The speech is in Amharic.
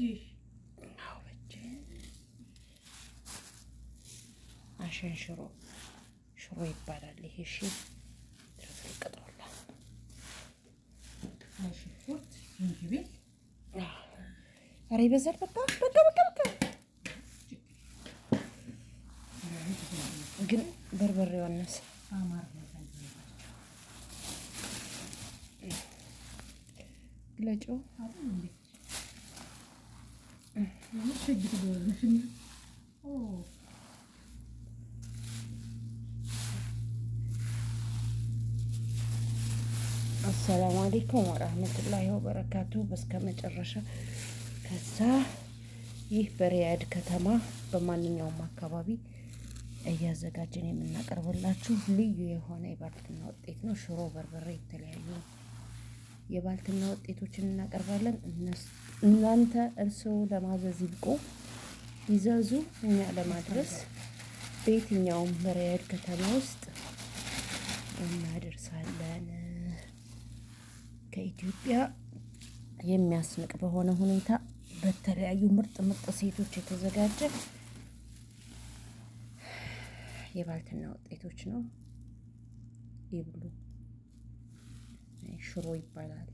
በእጅሽ አዎ በእጅ አሸን ሽሮ ይባላል ይሄ። እሺ ተፈቅዷል። ሽንኩርት፣ ዝንጅብል ኧረ ይበዛል። በቃ ግን በርበሬው አነሰ። ግለጪው አሰላሙ አለይኩም ወራህመቱላሂ ወበረካቱ። በስከ መጨረሻ ከዛ ይህ በሪያድ ከተማ በማንኛውም አካባቢ እያዘጋጀን የምናቀርብላችሁ ልዩ የሆነ የባልትና ውጤት ነው። ሽሮ፣ በርበሬ፣ የተለያዩ የባልትና ውጤቶችን እናቀርባለን። እናንተ እርስዎ ለማዘዝ ይብቁ፣ ይዘዙ፣ እኛ ለማድረስ በየትኛውም በሪያድ ከተማ ውስጥ እናደርሳለን። ከኢትዮጵያ የሚያስንቅ በሆነ ሁኔታ በተለያዩ ምርጥ ሴቶች የተዘጋጀ የባልትና ውጤቶች ነው። ይብሉ። ሽሮ ይባላል።